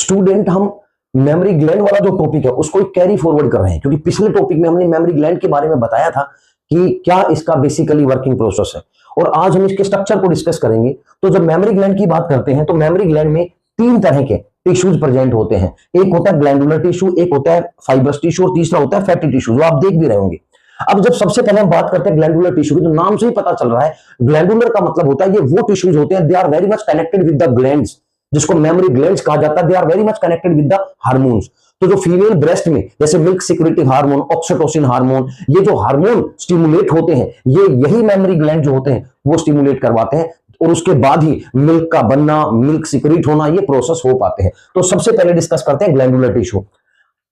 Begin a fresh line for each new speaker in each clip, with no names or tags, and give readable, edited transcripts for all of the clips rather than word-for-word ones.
Student हम memory gland वाला जो टॉपिक है उसको कैरी फॉरवर्ड कर रहे हैं, क्योंकि पिछले टॉपिक में हमने मेमोरी ग्लैंड के बारे में बताया था कि क्या इसका बेसिकली वर्किंग प्रोसेस है, और आज हम इसके स्ट्रक्चर को डिस्कस करेंगे। तो जब मेमोरी ग्लैंड की बात करते हैं तो मेमोरी ग्लैंड में तीन तरह के टिश्यूज प्रेजेंट होते हैं। एक होता है ग्लैंडुलर टिश्यू, एक होता है फाइब्रस टिश्यू और तीसरा होता है फैटी टिश्यू, जो आप देख भी रहे होंगे। अब जब सबसे पहले हम बात करते हैं ग्लैंडुलर टिश्यू की, तो नाम से ही पता चल रहा है ग्लैंडुलर का मतलब होता है ये वो टिश्यूज होते हैं, they are very much connected with the glands, जिसको मेमोरी ग्लैंड्स कहा जाता है। They are very much connected with the hormones. तो जो फीमेल ब्रेस्ट में जैसे milk secreting hormone, oxytocin hormone, ये जो हार्मोन स्टिमुलेट होते हैं, ये यही मेमोरी ग्लैंड जो होते हैं वो स्टिमुलेट करवाते हैं, और उसके बाद ही मिल्क का बनना, मिल्क सिक्रेट होना, ये प्रोसेस हो पाते हैं। तो सबसे पहले डिस्कस करते हैं ग्लैंडुलर टिश्यू।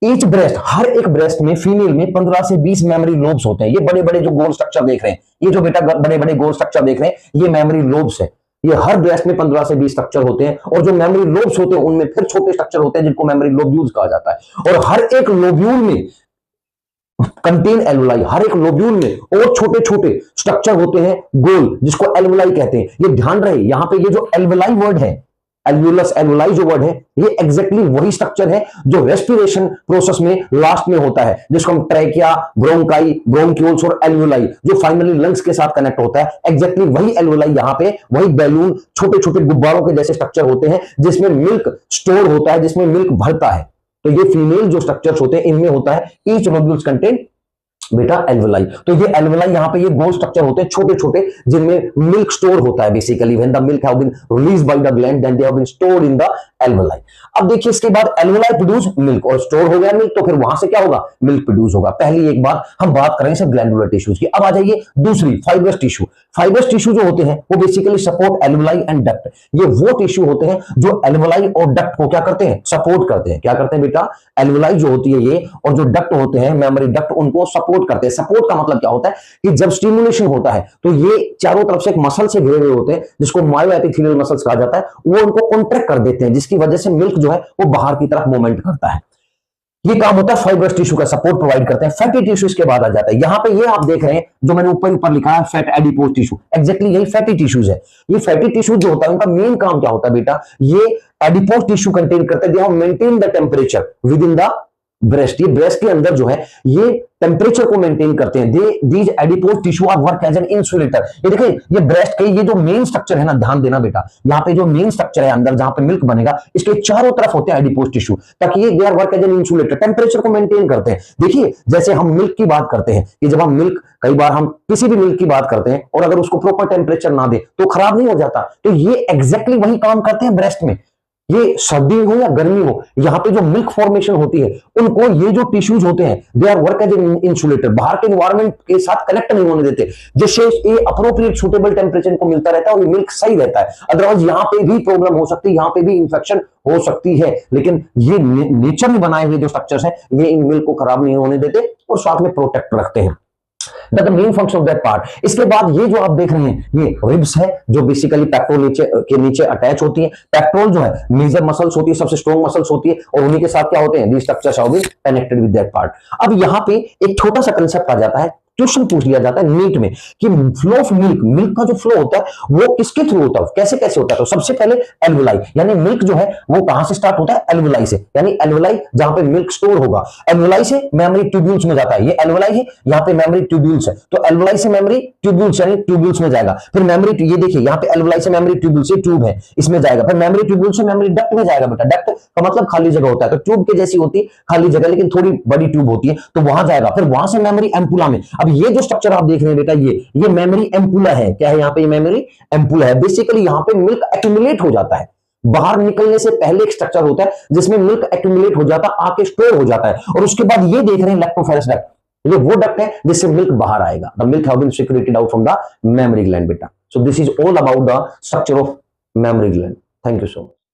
ईच ब्रेस्ट, हर एक ब्रेस्ट में फीमेल में 15 से 20 मेमोरी लोब्स होते हैं। ये बड़े बड़े जो गोल स्ट्रक्चर देख रहे हैं, ये जो बेटा बड़े बड़े गोल स्ट्रक्चर देख रहे हैं, ये मेमोरी लोब्स है। ये हर ब्रेस्ट में 15 से 20 स्ट्रक्चर होते हैं, और जो मेमोरी लोब्स होते हैं उनमें फिर छोटे स्ट्रक्चर होते हैं जिनको मेमोरी लोब्यूल्स कहा जाता है। और हर एक लोब्यूल में कंटेन एल्वुलाई, हर एक लोब्यूल में और छोटे छोटे स्ट्रक्चर होते हैं गोल, जिसको एल्वुलाई कहते हैं। ये ध्यान रहे, यहां पे ये जो एल्वुलाई वर्ड है, एल्वुलस एल्वुलाई जो वर्ड है, ये एग्जैक्टली वही स्ट्रक्चर है जो रेस्पिरेशन प्रोसेस में लास्ट में होता है, जिसको हम ट्रैकिया, ब्रोंकाई, ब्रोंक्यूल्स और एल्वुलाई, जो फाइनली लंग्स के साथ कनेक्ट होता है। एग्जैक्टली वही एल्वुलाई यहां पे, वही बैलून, छोटे छोटे गुब्बारों के जैसे स्ट्रक्चर होते हैं जिसमें मिल्क स्टोर होता है, जिसमें मिल्क भरता है। तो ये फीमेल जो स्ट्रक्चर्स होते हैं इनमें होता है ईच लोब्यूल्स कंटेन बेटा एल्वुलाई। तो ये एल्वुलाई यहां पे ये गोल स्ट्रक्चर होते हैं छोटे छोटे, जिनमें मिल्क स्टोर होता है। Basically when the milk have been released by the gland then they have been stored in the alveoli. अब देखिए इसके बाद एल्वुलाई प्रोड्यूस मिल्क, और स्टोर हो गया मिल्क तो फिर वहां से क्या होगा, मिल्क प्रोड्यूस होगा। पहली एक बार हम बात करें सिर्फ ग्लैंडुलर टिश्यूज की। अब आ जाइए दूसरी, फाइब्रस टिश्यू। फाइब्रस टिश्यू जो होते हैं वो basically support alveoli and duct. ये वो टिश्यू होते हैं जो एल्वुलाई और डक्ट को क्या करते हैं, सपोर्ट करते हैं। क्या करते हैं बेटा, एल्वुलाई जो होती है ये, और जो डक्ट होते हैं मेमोरी डक्ट, उनको सपोर्ट करते हैं। सपोर्ट का मतलब क्या होता है कि जब स्टिमुलेशन होता है तो ये चारों तरफ से एक मसल से घिरे हुए होते हैं, जिसको मायोएपिथेलियल मसल्स कहा जाता है, वो उनको कॉन्ट्रैक्ट कर देते हैं, जिसकी वजह से मिल्क जो है वो बाहर की तरफ मूवमेंट करता है। ये काम होता है फाइब्रस टिश्यू का, सपोर्ट प्रोवाइड करते हैं। फैटी टिश्यू इसके बाद आ जाता है। यहां पे ये आप देख रहे हैं जो मैंने ऊपर ऊपर लिखा है फैट एडिपोज टिश्यू, एग्जैक्टली यही फैटी टिश्यूज है। ये फैटी टिश्यू जो होता है उनका मेन काम क्या होता है बेटा, ये एडिपोज टिश्यू कंटेन करते हैं, they have maintain the temperature with in the breast. ये ब्रेस्ट के अंदर जो है ये टेंपरेचर को मेंटेन करते हैं। These adipose tissue are work as an insulator. ये देखिए ये ब्रेस्ट के ये जो मेन स्ट्रक्चर है ना, ध्यान देना बेटा, यहाँ पे जो मेन स्ट्रक्चर है अंदर जहां पे मिल्क बनेगा, इसके चारों तरफ होते हैं एडिपोज टिश्यू, ताकि ये they are work as an insulator, temperature को मेंटेन करते हैं। देखिए जैसे हम मिल्क की बात करते हैं कि जब हम मिल्क, कई बार हम किसी भी मिल्क की बात करते हैं और अगर उसको प्रॉपर टेंपरेचर ना दे तो खराब नहीं हो जाता, तो ये एग्जैक्टली वही काम करते हैं ब्रेस्ट में। ये सर्दी हो या गर्मी हो, यहाँ पे जो मिल्क फॉर्मेशन होती है उनको ये जो टिश्यूज होते हैं they are work as an insulator, बाहर के एनवायरनमेंट के साथ कनेक्ट नहीं होने देते, जिससे ये अप्रोप्रिएट सूटेबल टेंपरेचर को मिलता रहता है और मिल्क सही रहता है। अदरवाइज यहाँ पे भी प्रॉब्लम हो सकती है, यहाँ पे भी इंफेक्शन हो सकती है, लेकिन ये नेचर में बनाए हुए जो स्ट्रक्चर्स हैं ये इन मिल्क को खराब नहीं होने देते और साथ में प्रोटेक्ट रखते हैं। The main function of that part. इसके बाद ये जो आप देख रहे हैं ये रिब्स है, जो बेसिकली पेक्टोरल के नीचे अटैच होती है। पेक्टोरल जो है मेजर मसल्स होती है, सबसे स्ट्रॉन्ग मसल्स होती है, और उन्हीं के साथ क्या होते हैं, the structures are connected with that part. अब यहाँ पे एक छोटा सा कंसेप्ट आ जाता है, क्वेश्चन पूछ लिया जाता है नीट में कि फ्लो ऑफ मिल्क, मिल्क का जो फ्लो होता है वो किसके थ्रू होता है, कैसे कैसे होता है। तो सबसे पहले एल्वुलाई, यानी मिल्क जो है वो कहां से स्टार्ट होता है, एल्वुलाई से, यानी एल्वुलाई जहां पे मिल्क स्टोर होगा, एल्वुलाई से मेमोरी ट्यूब्यूल्स में जाता है। ये एल्वुलाई है, यहाँ पे मेमोरी ट्यूब्यूल्स है, तो एल्वुलाई से मेमोरी ट्यूब्यूल्स यानी ट्यूब्यूल्स में जाएगा। फिर मेमोरी, ये देखिए यहाँ पे एल्वुलाई से मेमोरी ट्यूब्यूल्स, ये ट्यूब है, इसमें जाएगा। फिर मेमोरी ट्यूब्यूल से मेमोरी डक्ट में जाएगा बेटा। डक्ट का मतलब खाली जगह होता है, तो ट्यूब के जैसी होती है खाली जगह, लेकिन थोड़ी बड़ी ट्यूब होती है, तो वहां जाएगा। फिर वहां से मेमोरी एम्पुला में। अब ये जो स्ट्रक्चर आप देख रहे हैं बेटा, ये मेमोरी एम्पुला है। क्या है यहाँ पे, मेमोरी एम्पुला है। बेसिकली यहाँ पे मिल्क एक्यूमुलेट हो जाता है, बाहर निकलने से पहले एक स्ट्रक्चर होता है जिसमें मिल्क एक्यूमुलेट हो जाता है, आके स्टोर हो जाता है, और उसके बाद ये देख रहे हैं लैक्टोफेरस डक्ट, ये वो डक्ट है जिससे मिल्क बाहर आएगा। The milk have been secreted out from the mammary gland बेटा। So this is all about the structure of mammary gland. Thank you so much.